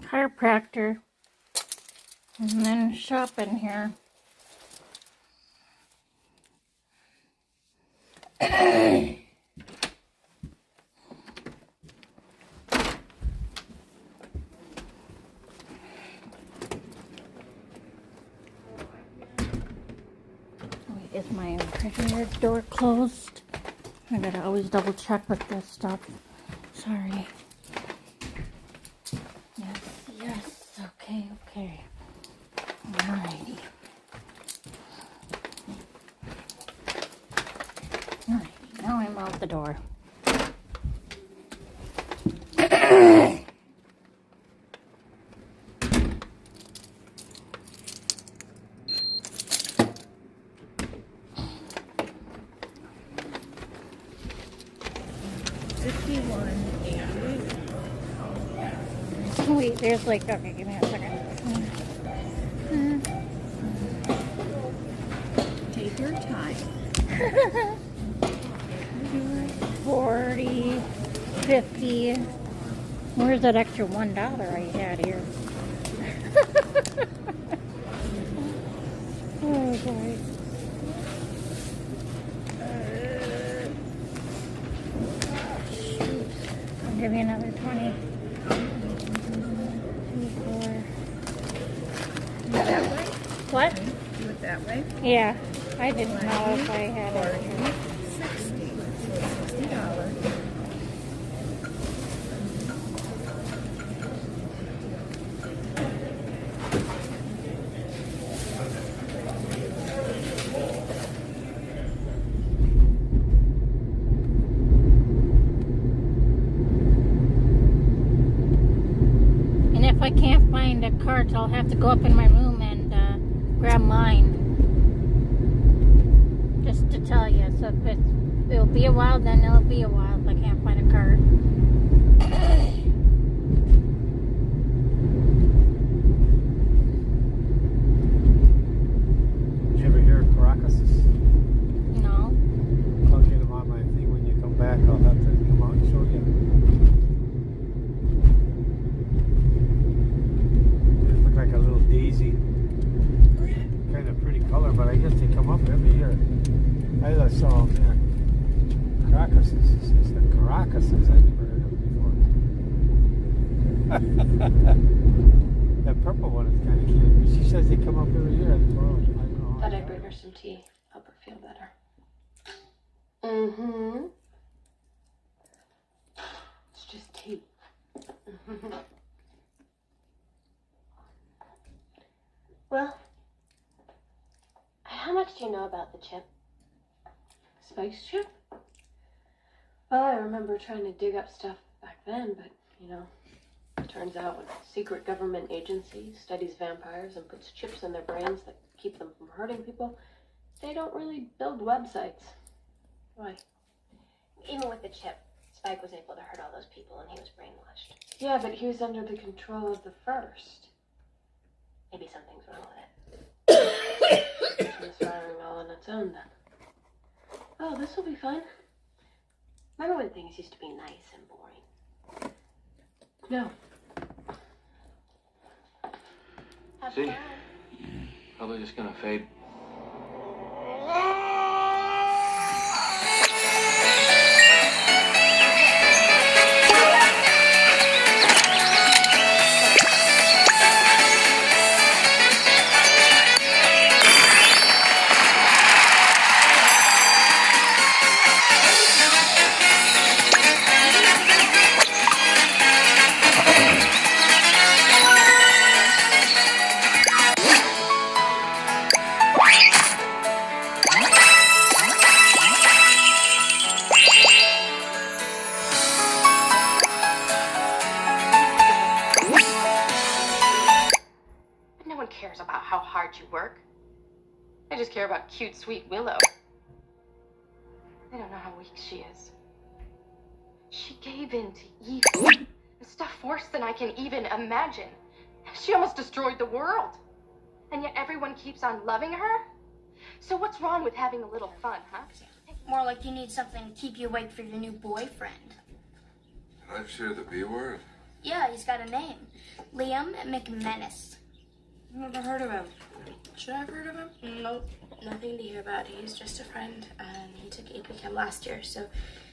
chiropractor, and then shopping here. Is my refrigerator door closed? I gotta always double check with this stuff. Sorry. Yes, okay. Alrighty. Now I'm out the door. Wait, there's like, okay, give me a second. Take your time. 40, 50. Where's that extra $1 I had here? Oh boy. I'll give you another 20. 2, 4. That way? What? Do it that way. Yeah, I didn't know if I had it here. 60. $60. And if I can't find a cart, I'll have to go up in my room and grab mine. Just to tell you. So if it'll be a while, then it'll be a while if I can't find a cart. Did you ever hear of Caracas? No. I'll get them on my thing when you come back. I'll have to come out and show you. They look like a little daisy. Kind of pretty color, but I guess they come up every year. I saw them there. Caracas is the Caracas. I never heard of it before. That purple one is kind of cute. She says they come up every year. I don't know. Thought I'd bring her some tea. Help her feel better. Mm-hmm. It's just tea. Well, how much do you know about the chip? Spike's chip? Well, I remember trying to dig up stuff back then, but, it turns out when a secret government agency studies vampires and puts chips in their brains that keep them from hurting people, they don't really build websites. Why? Even with the chip, Spike was able to hurt all those people and he was brainwashed. Yeah, but he was under the control of the First. Maybe something's wrong with it. It's firing all on its own then. Oh, this will be fun. Remember when things used to be nice and boring? No. Have See? fun. Probably just gonna fade. No one cares about how hard you work. They just care about cute, sweet Willow. They don't know how weak she is. She gave in to evil. And stuff worse than I can even imagine. She almost destroyed the world. And yet everyone keeps on loving her? So what's wrong with having a little fun, huh? More like you need something to keep you awake for your new boyfriend. Did I just hear the B word? Yeah, he's got a name. Liam McManus. Never heard of him. Should I have heard of him? Nope, nothing to hear about. He's just a friend, and he took AP Chem last year, so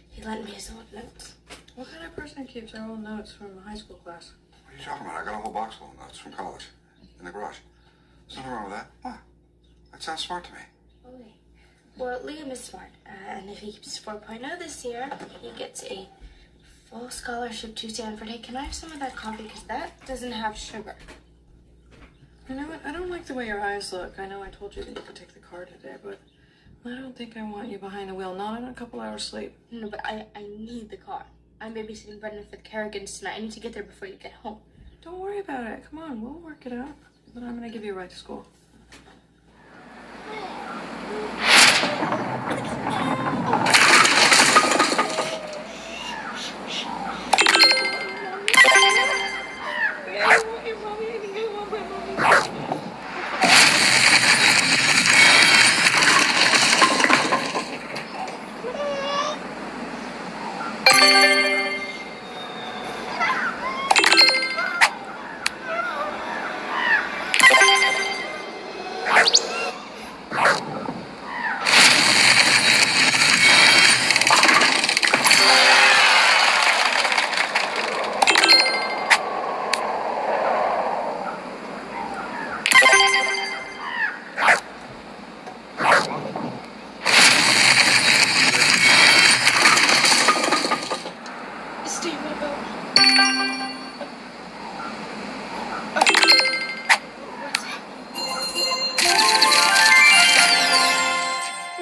he lent me his old notes. What kind of person keeps their old notes from a high school class? What are you talking about? I got a whole box full of notes from college in the garage. There's nothing wrong with that. What? That sounds smart to me. Okay. Well, Liam is smart, and if he keeps 4.0 this year, he gets a full scholarship to Stanford. Hey, can I have some of that coffee? Because that doesn't have sugar. You know what? I don't like the way your eyes look. I know I told you that you could take the car today, but I don't think I want you behind the wheel, not in a couple hours sleep. No, but I need the car. I'm babysitting Brendan for the Kerrigans tonight. I need to get there before you get home. Don't worry about it. Come on, we'll work it out. But I'm gonna give you a ride to school.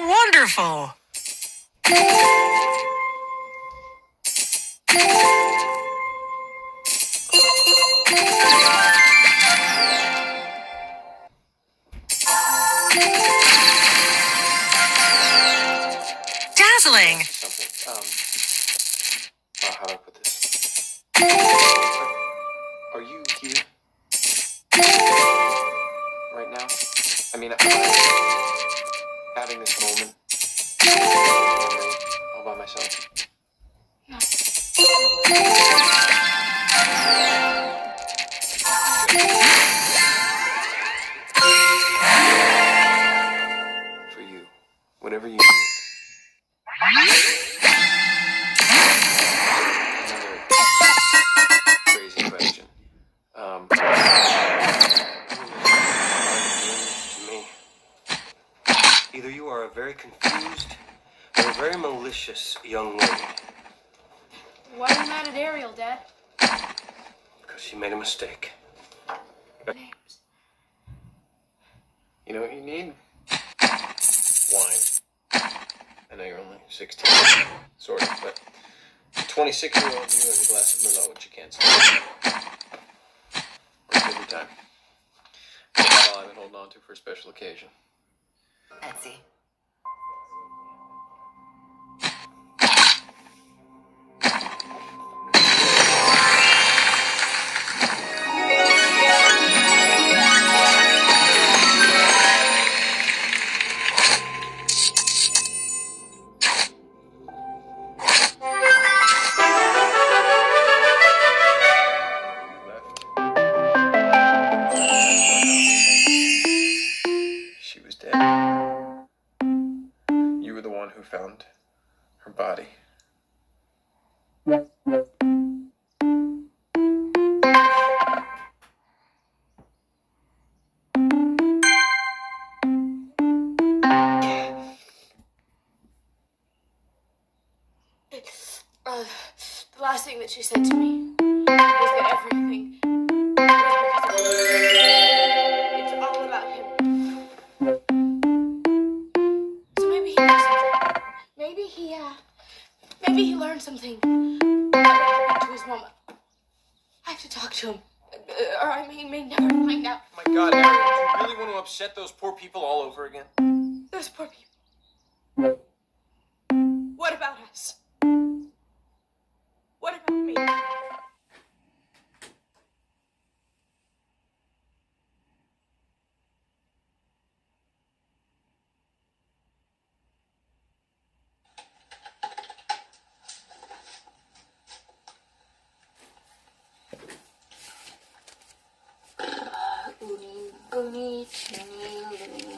Wonderful. Dazzling. Something. How do I put this? Are you here? Right now? I mean, am I having this moment all by myself? For you, whatever you need. Another crazy question. To me, either you are a very confused or a very malicious young lady. Why are you mad at Ariel, Dad? Because she made a mistake. Names. You know what you need? Wine. I know you're only 16, sort of, but a 26-year-old you has a glass of Merlot, which you can't stop. Works every time. The bottle I've been holding on to for a special occasion. Etsy. She was dead. You were the one who found her body. The last thing that she said to me was that everything was because of him. It's all about him. So maybe he knows something. Maybe he learned something that happened to his mama. I have to talk to him. Or I may never find out. My God, Ariel, do you really want to upset those poor people all over again? Those poor people. What about us? What about me? Timmy, Timmy.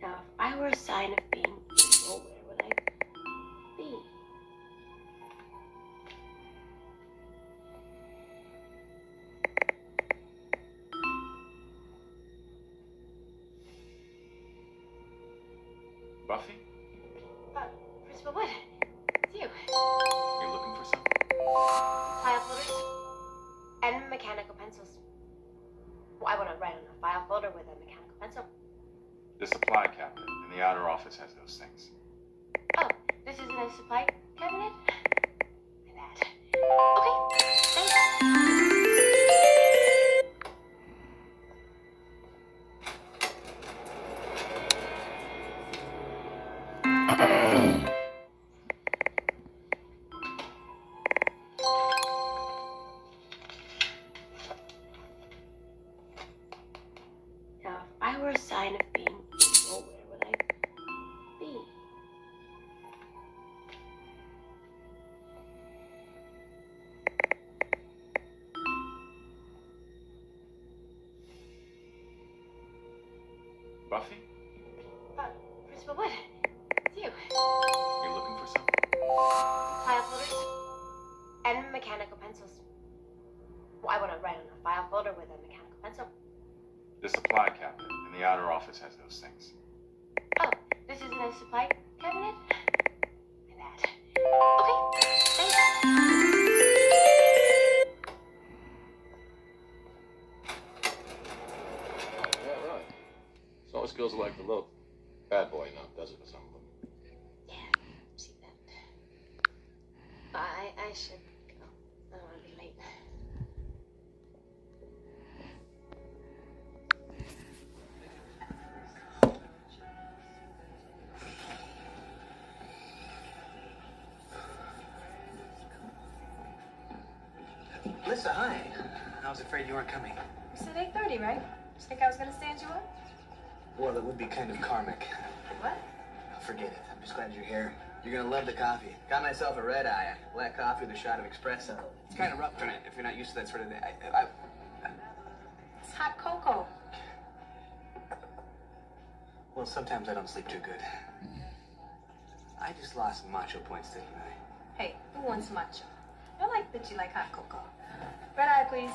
Now, if I were a sign of being evil, where would I be? Buffy? Principal Wood, it's you. You're looking for something? File folders and mechanical pencils. Well, I want to write on a file folder with a mechanical pencil. The supply cabinet in the outer office has those things. Oh, this isn't a supply cabinet? My bad. Okay, thanks. Now, if I were a sign of being evil, where would I be? Buffy? Principal Wood, it's you. You're looking for something? File folders and mechanical pencils. Well, I want to write on a file folder with a mechanical pencil. The supply cabinet in the outer office has those things. Oh, this isn't a supply cabinet? My bad. Okay, thanks. Yeah, right. So it goes like the little bad boy now, does it, or something? Yeah, see that. I should go. I don't want to be late. Lissa, hi. I was afraid you weren't coming. You said 8:30, right? Did you think I was gonna stand you up? Well, it would be kind of karmic. What? Forget it. I'm just glad you're here. You're gonna love the coffee. Got myself a red eye. Black coffee with a shot of espresso. It's kind of rough tonight if you're not used to that sort of thing. It's hot cocoa. Well, sometimes I don't sleep too good. I just lost macho points, didn't I? Hey, who wants macho? I like that you like hot cocoa. Red eye, please.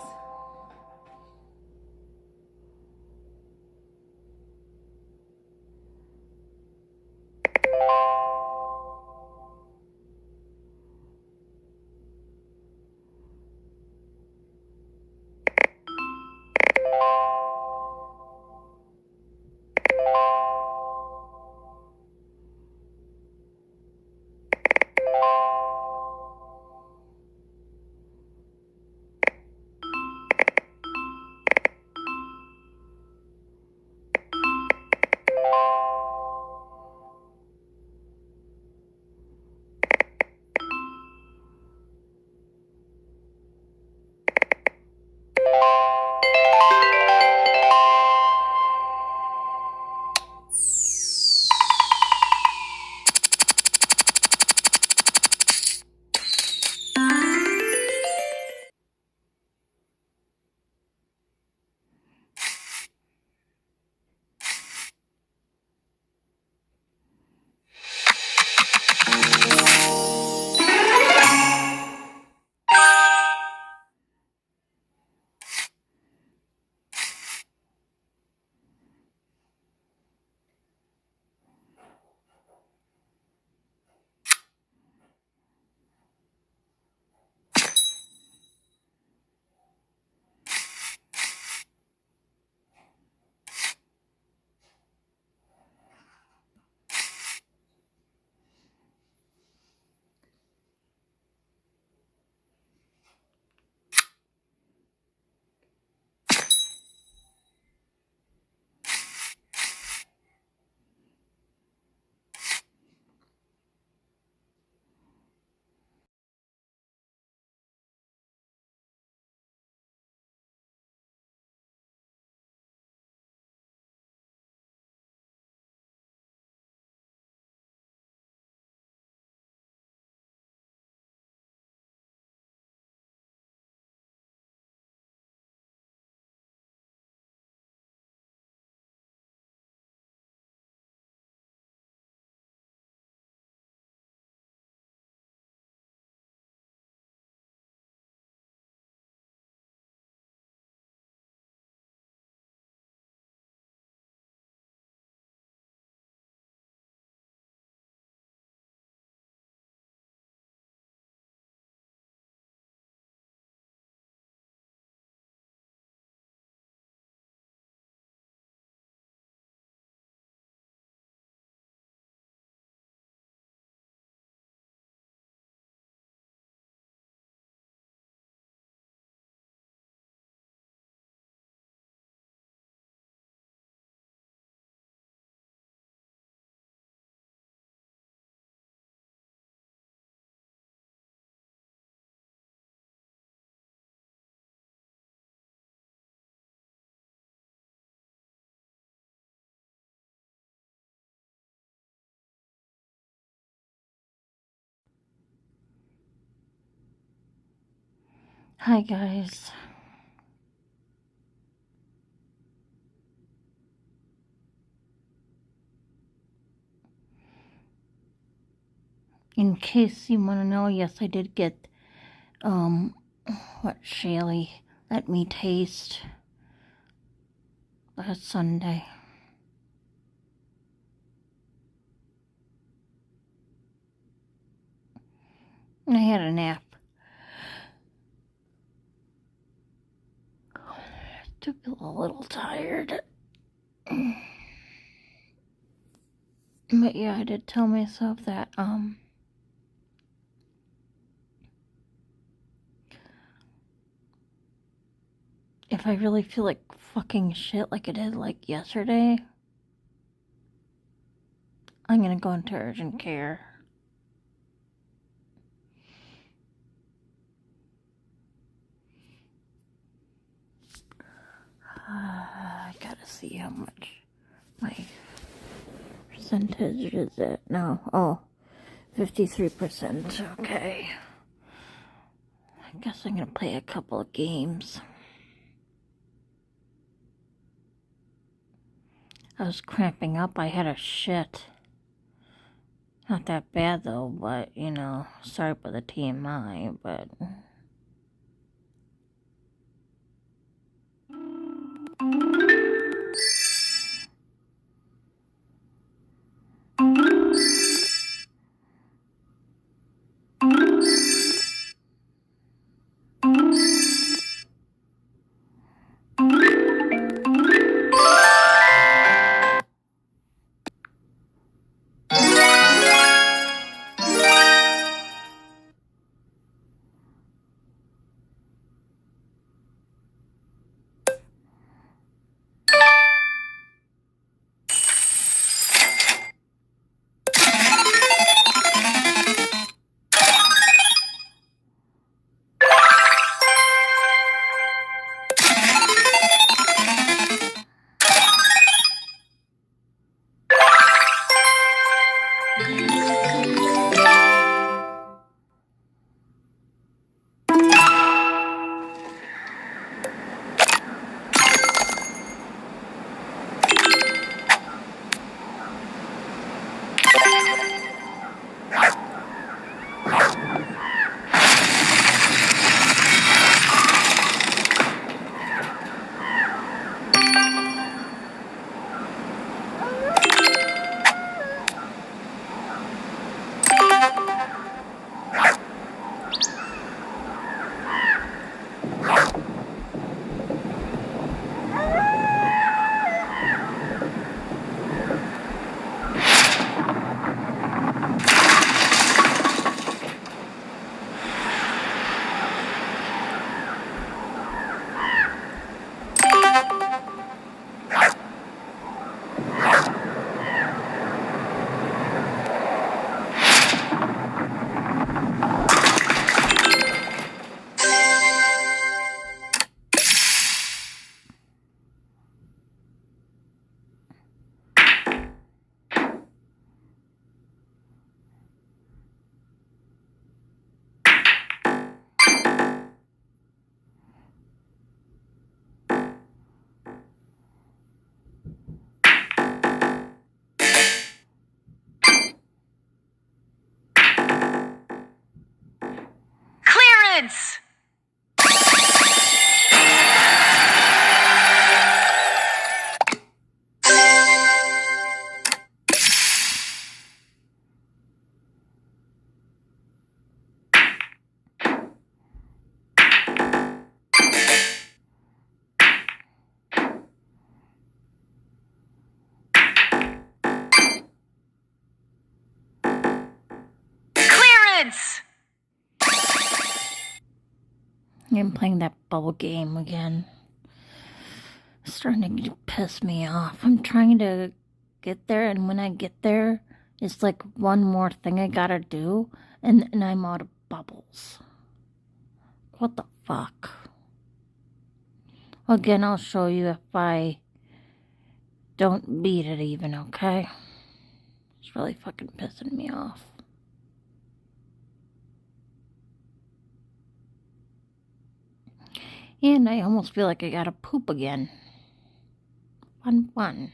Hi, guys. In case you want to know, yes, I did get, what Shaylee let me taste last Sunday. I had a nap. To feel a little tired. But yeah, I did tell myself that, if I really feel like fucking shit like I did like yesterday, I'm gonna go into urgent care. I gotta see how much my percentage is at now. Oh, 53%. Okay. I guess I'm gonna play a couple of games. I was cramping up. I had a shit. Not that bad though, but you know, sorry about the TMI, but. Clearance! Clearance! I'm playing that bubble game again. It's starting to piss me off. I'm trying to get there, and when I get there, it's like one more thing I gotta do, and I'm out of bubbles. What the fuck? Again, I'll show you if I don't beat it even, okay? It's really fucking pissing me off. . And I almost feel like I gotta poop again. Fun.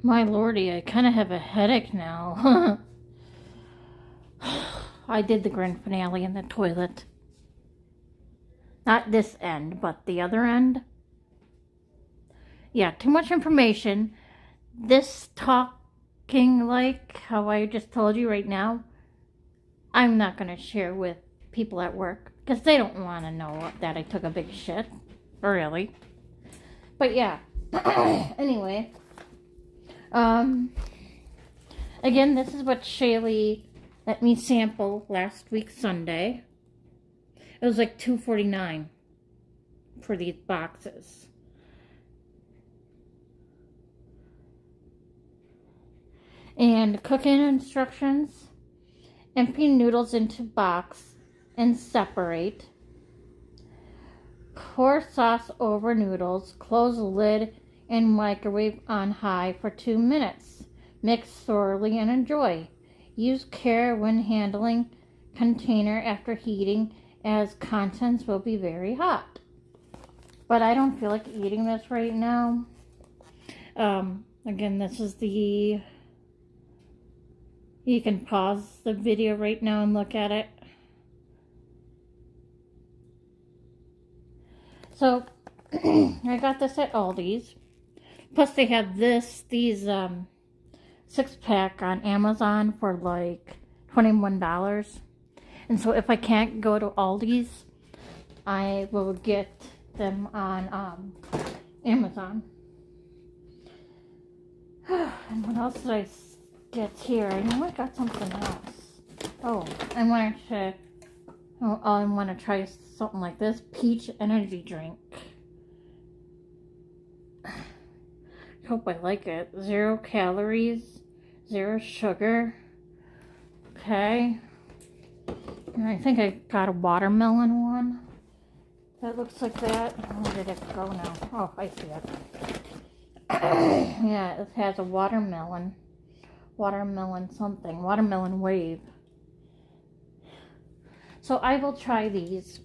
My lordy, I kind of have a headache now. I did the grand finale in the toilet. Not this end, but the other end. Yeah, too much information. This talking, like how I just told you right now, I'm not going to share with people at work because they don't want to know that I took a big shit. Really. But yeah. Anyway. Again, this is what Shaylee let me sample last week Sunday. It was like $2.49 for these boxes. And cooking instructions. Empty noodles into box and separate. Pour sauce over noodles. Close the lid and microwave on high for 2 minutes. Mix thoroughly and enjoy. Use care when handling container after heating, as contents will be very hot. But I don't feel like eating this right now. Again, this is the... You can pause the video right now and look at it. So, I got this at Aldi's. Plus they have these 6-pack on Amazon for like $21. And so if I can't go to Aldi's, I will get them on Amazon. And what else did I get here? I know I got something else. Oh, I want to try something like this. Peach energy drink. hope I like it. 0 calories, 0 sugar. Okay. And I think I got a watermelon one. That looks like that. Where did it go now? Oh, I see it. Yeah, it has a watermelon. Watermelon something. Watermelon wave. So I will try these.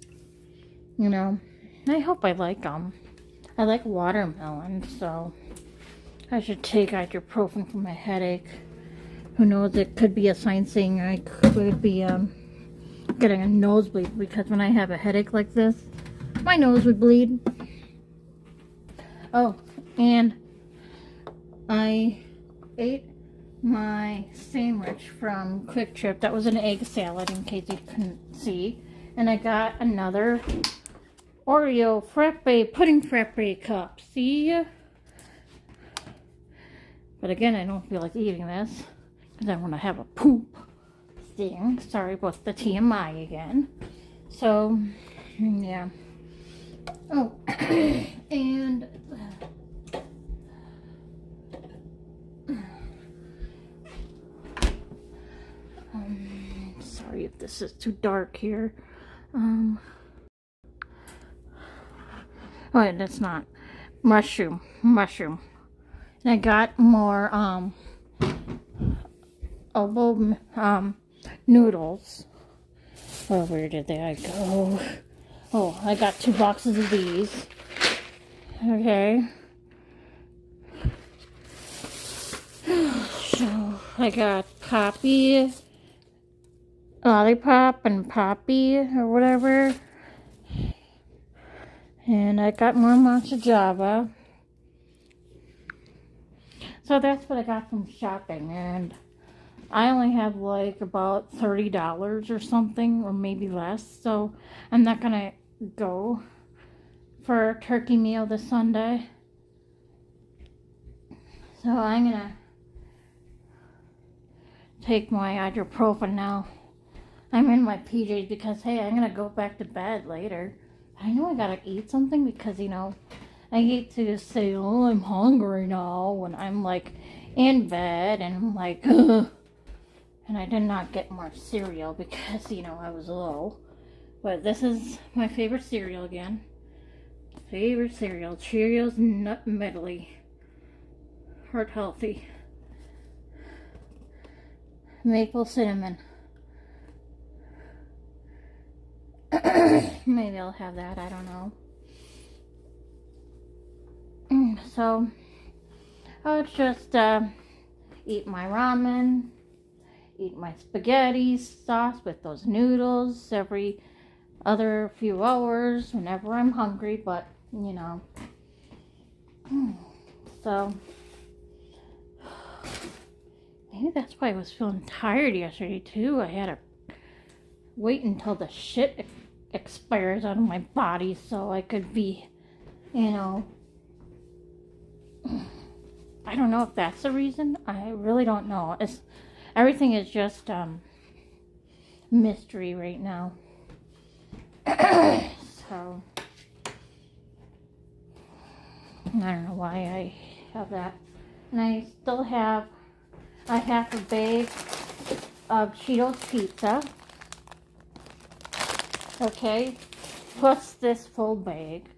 You know, I hope I like them. I like watermelon, so I should take ibuprofen for my headache. Who knows, it could be a sign saying I could be getting a nosebleed, because when I have a headache like this, my nose would bleed. Oh, and I ate my sandwich from Quick Trip. That was an egg salad, in case you couldn't see. And I got another Oreo frappe, pudding frappe cup. See? But again, I don't feel like eating this because I want to have a poop thing. Sorry about the TMI again. So, yeah. Oh, and sorry if this is too dark here. Oh, that's not mushroom. And I got more elbow noodles. Oh, where did they go? Oh, I got 2 boxes of these. Okay. So I got Poppy, Lollipop, and Poppy, or whatever. And I got more Matcha Java. So that's what I got from shopping. And I only have like about $30 or something, or maybe less. So I'm not going to go for a turkey meal this Sunday. So I'm going to take my ibuprofen now. I'm in my PJs because, hey, I'm going to go back to bed later. I know I gotta eat something because, you know, I hate to say, oh, I'm hungry now when I'm like in bed and I'm like, ugh. And I did not get more cereal because, you know, I was low. But this is my favorite cereal again. Favorite cereal, Cheerios Nut Medley. Heart healthy. Maple cinnamon. Maybe I'll have that, I don't know. So, I'll just eat my ramen, eat my spaghetti sauce with those noodles every other few hours whenever I'm hungry, but, you know. So, maybe that's why I was feeling tired yesterday, too. I had to wait until the shit expires out of my body so I could be, you know, I don't know if that's the reason. I really don't know. Everything is just mystery right now. So I don't know why I have that. And I still have a half a bag of Cheetos pizza. Okay, plus this full bag.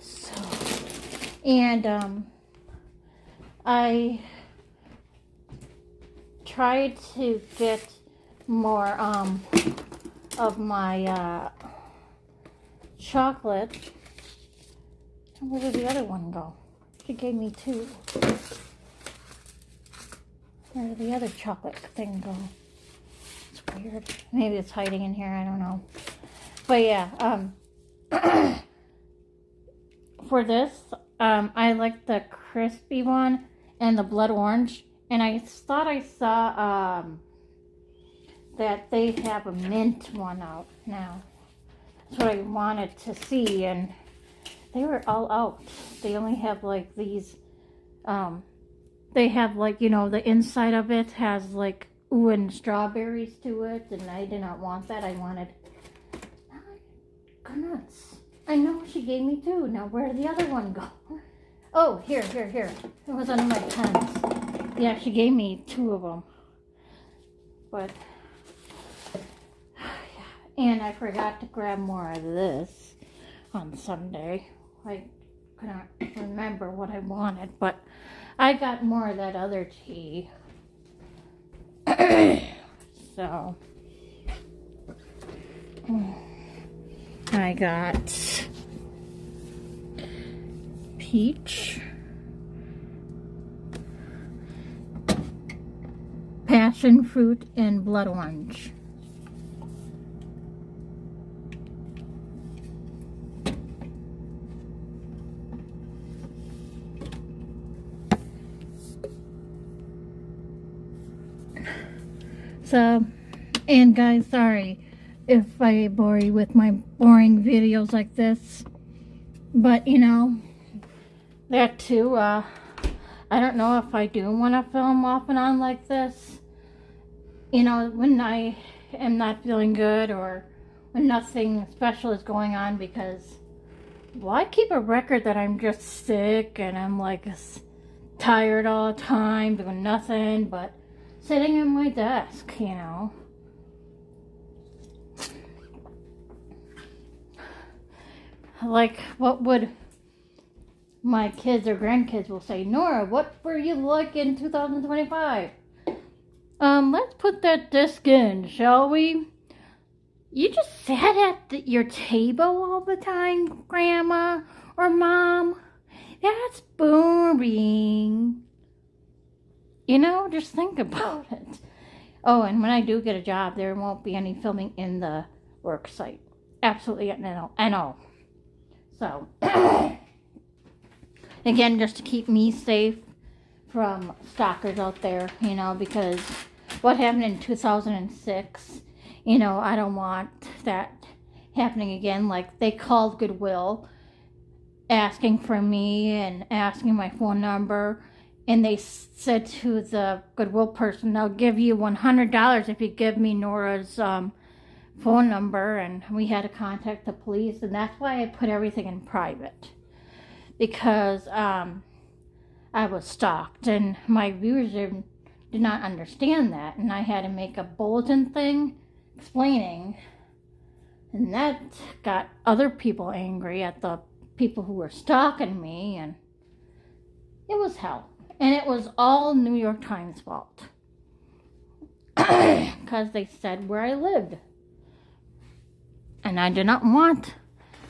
So, and I tried to get more of my chocolate. Where did the other one go? She gave me 2. Where did the other chocolate thing go? It's weird. Maybe it's hiding in here. I don't know. But yeah, for this, I like the crispy one and the blood orange. And I thought I saw that they have a mint one out now. That's what I wanted to see, and they were all out. They only have like these. They have like, you know, the inside of it has like and strawberries to it, and I did not want that. I wanted goodness. I know she gave me two. Now where did the other one go? Oh, here. It was under my pens. Yeah, she gave me two of them. But, and I forgot to grab more of this on Sunday. I couldn't remember what I wanted, but I got more of that other tea. So, I got peach, passion fruit, and blood orange. So, and guys, sorry if I bore you with my boring videos like this, but you know, that too, I don't know if I do want to film off and on like this, you know, when I am not feeling good or when nothing special is going on, because, well, I keep a record that I'm just sick and I'm like tired all the time, doing nothing but sitting at my desk, you know. Like, what would my kids or grandkids will say, Nora, what were you like in 2025? Let's put that disc in, shall we? You just sat at your table all the time, Grandma or Mom. That's boring. You know, just think about it. Oh, and when I do get a job, there won't be any filming in the work site. Absolutely no. So, again, just to keep me safe from stalkers out there, you know, because what happened in 2006, you know, I don't want that happening again. Like, they called Goodwill asking for me and asking my phone number. And they said to the Goodwill person, they'll give you $100 if you give me Nora's phone number. And we had to contact the police. And that's why I put everything in private. Because I was stalked. And my viewers did not understand that. And I had to make a bulletin thing explaining. And that got other people angry at the people who were stalking me. And it was hell. And it was all New York Times' fault. Because they said where I lived. And I did not want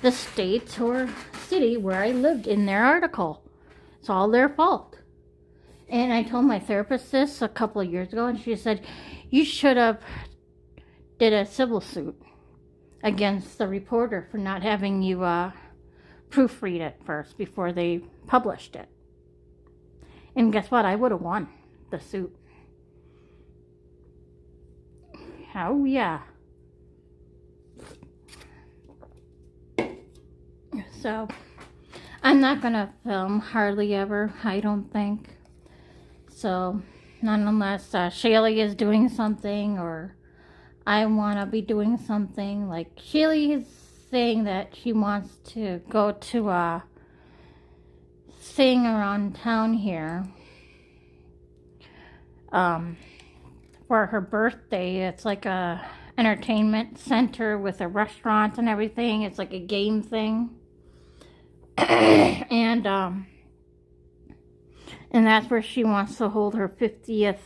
the state or city where I lived in their article. It's all their fault. And I told my therapist this a couple of years ago, and she said, you should have did a civil suit against the reporter for not having you proofread it first before they published it. And guess what? I would have won the suit. Oh, yeah. So, I'm not going to film hardly ever, I don't think. So, not unless Shaylee is doing something or I want to be doing something. Like, Shaylee is saying that she wants to go to sing around town here for her birthday. It's like a entertainment center with a restaurant and everything. It's like a game thing. And that's where she wants to hold her 50th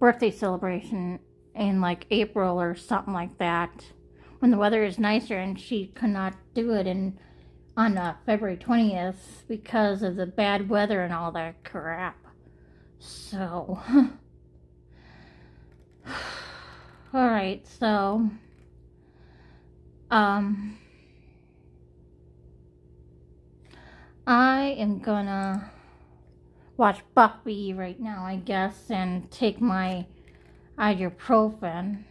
birthday celebration in like April or something like that, when the weather is nicer, and she could not do it on February 20th because of the bad weather and all that crap. So, alright, so, I am gonna watch Buffy right now, I guess, and take my ibuprofen.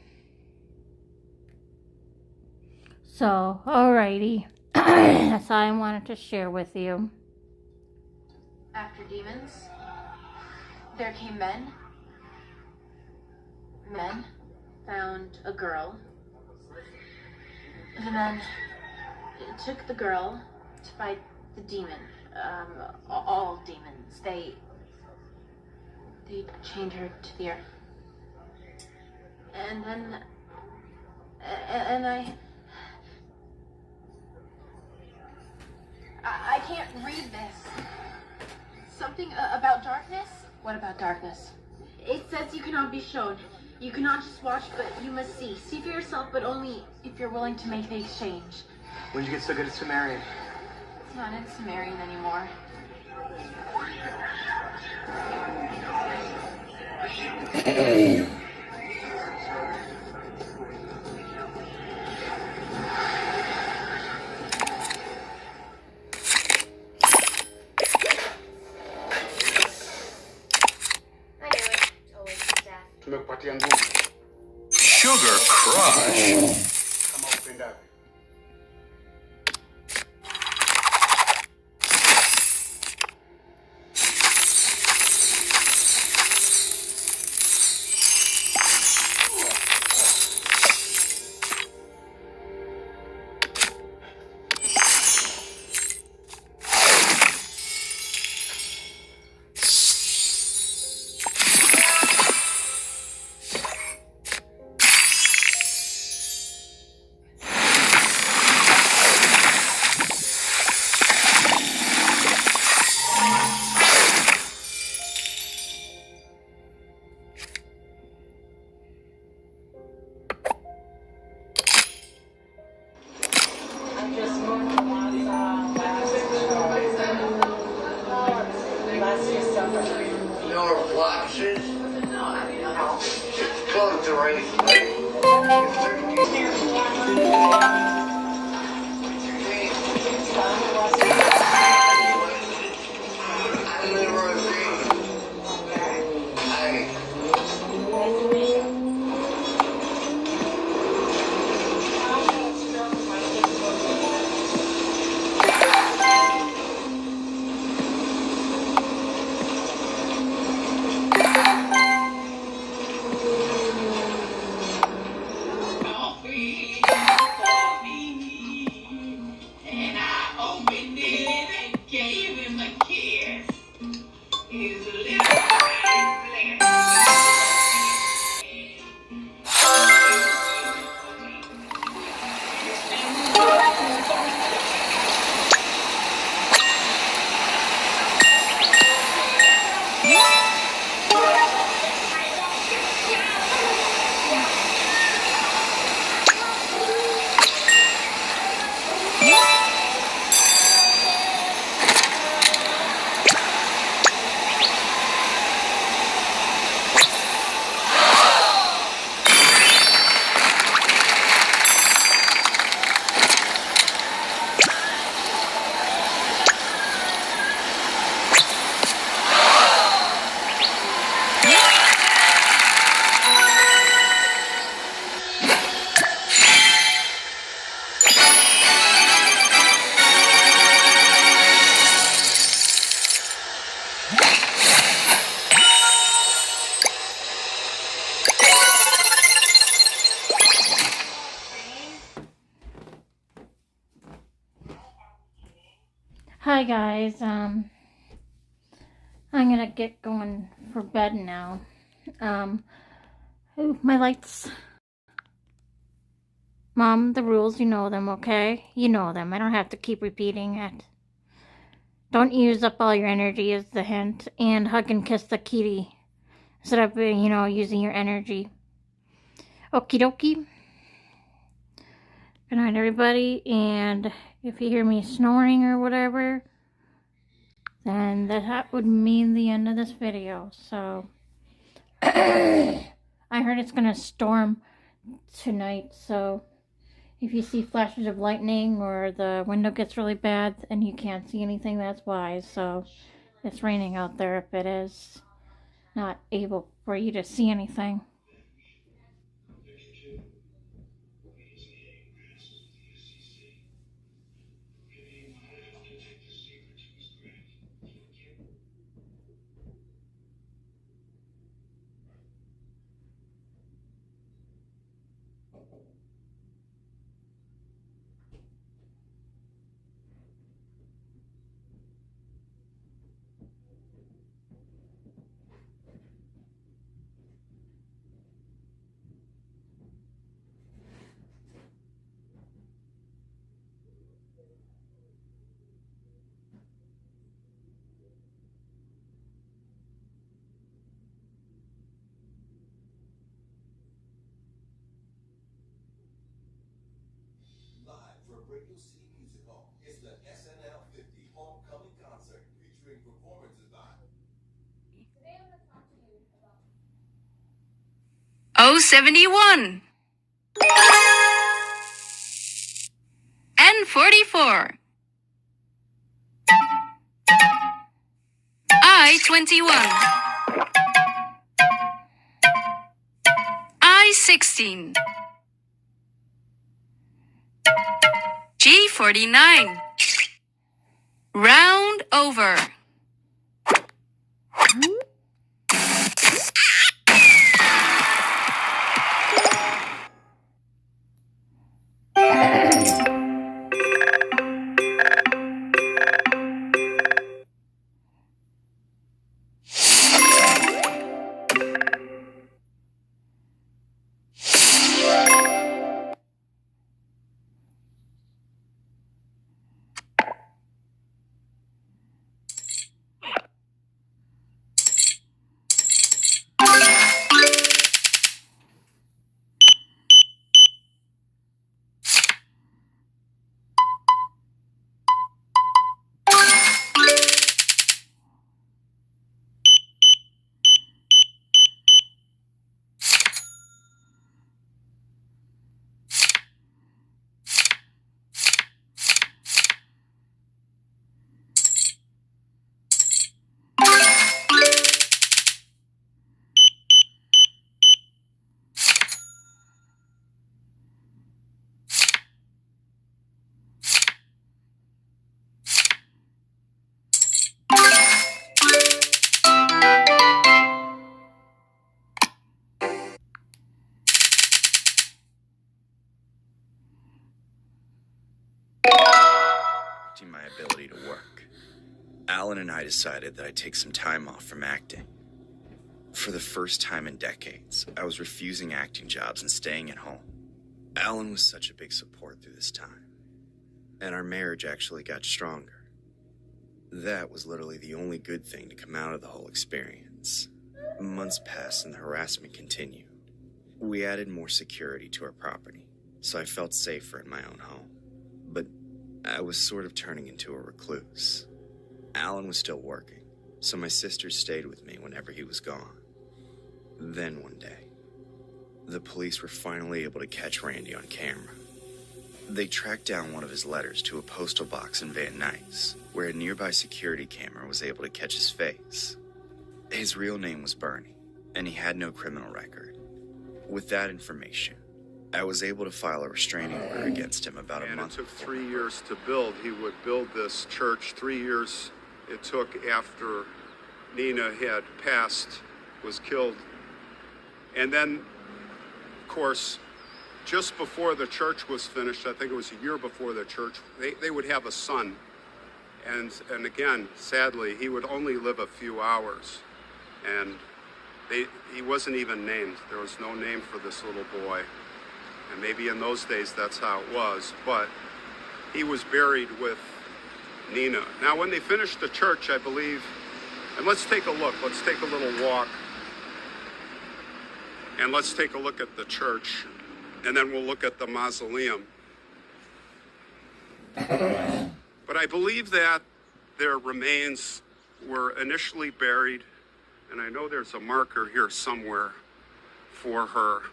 So, alrighty. That's all I wanted to share with you. After demons, there came men. Men found a girl And then it took the girl to fight the demon. All demons. They chained her to the earth. And then, and I can't read this. Something about darkness? What about darkness? It says you cannot be shown. You cannot just watch, but you must see. See for yourself, but only if you're willing to make the exchange. When did you get so good at Sumerian? It's not in Sumerian anymore. Sugar Crush. You know where Flash is? It's close to right. Hi guys, I'm gonna get going for bed now. Ooh, my lights. Mom, the rules, you know them, okay? You know them. I don't have to keep repeating it. Don't use up all your energy is the hint. And hug and kiss the kitty instead of, using your energy. Okie dokie. Good night, everybody. And if you hear me snoring or whatever, then that would mean the end of this video. So, I heard it's going to storm tonight. So, if you see flashes of lightning or the window gets really bad and you can't see anything, that's why. So, it's raining out there if it is not able for you to see anything. 071. N44. I-21. I-16. G49. Round over. My ability to work. Alan and I decided that I'd take some time off from acting. For the first time in decades, I was refusing acting jobs and staying at home. Alan was such a big support through this time, and our marriage actually got stronger. That was literally the only good thing to come out of the whole experience. Months passed and the harassment continued. We added more security to our property, so I felt safer in my own home. But I was sort of turning into a recluse. Alan was still working, so my sisters stayed with me whenever he was gone. Then one day, the police were finally able to catch Randy on camera. They tracked down one of his letters to a postal box in Van Nuys, where a nearby security camera was able to catch his face. His real name was Bernie, and he had no criminal record. With that information, I was able to file a restraining order against him about a month. It took 3 years to build. He would build this church. 3 years it took after Nina had passed, was killed. And then, of course, just before the church was finished, I think it was a year before the church, they would have a son. And again, sadly, he would only live a few hours. And he wasn't even named. There was no name for this little boy. And maybe in those days that's how it was, but he was buried with Nina. Now, when they finished the church, I believe, and let's take a look, let's take a little walk, and let's take a look at the church, and then we'll look at the mausoleum. But I believe that their remains were initially buried, and I know there's a marker here somewhere for her.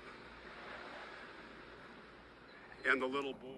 And the little boy.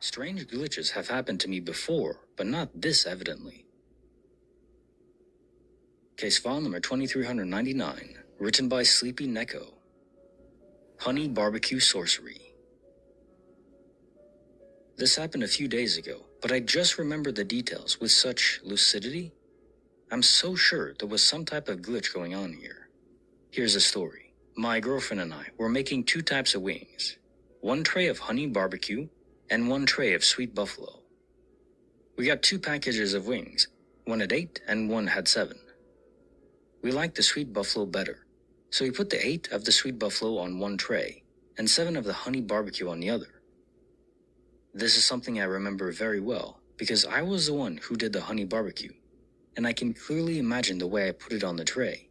Strange glitches have happened to me before, but not this evidently. Case file number 2399, written by Sleepy Neko. Honey Barbecue Sorcery. This happened a few days ago, but I just remember the details with such lucidity. I'm so sure there was some type of glitch going on here. Here's a story. My girlfriend and I were making 2 types of wings. 1 tray of honey barbecue and 1 tray of sweet buffalo. We got 2 packages of wings, 1 had 8 and 1 had 7. We liked the sweet buffalo better, so we put the 8 of the sweet buffalo on 1 tray and 7 of the honey barbecue on the other. This is something I remember very well because I was the one who did the honey barbecue, and I can clearly imagine the way I put it on the tray.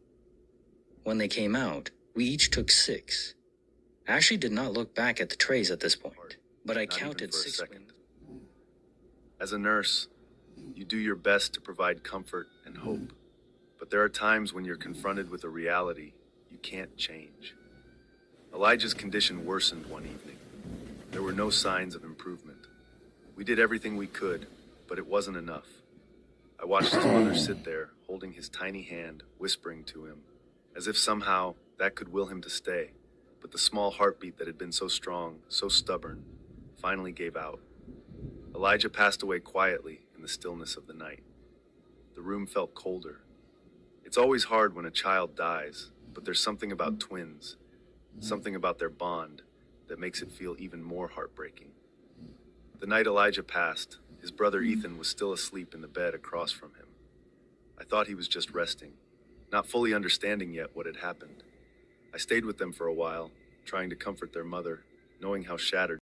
When they came out, we each took 6. I actually did not look back at the trays at this point, but I Not counted even for a 6 second. wings. As a nurse, you do your best to provide comfort and hope. But there are times when you're confronted with a reality you can't change. Elijah's condition worsened one evening. There were no signs of improvement. We did everything we could, but it wasn't enough. I watched his mother sit there, holding his tiny hand, whispering to him, as if somehow that could will him to stay. But the small heartbeat that had been so strong, so stubborn, finally gave out. Elijah passed away quietly in the stillness of the night. The room felt colder. It's always hard when a child dies, but there's something about twins, something about their bond, that makes it feel even more heartbreaking. The night Elijah passed, his brother Ethan was still asleep in the bed across from him. I thought he was just resting, not fully understanding yet what had happened. I stayed with them for a while, trying to comfort their mother, knowing how shattered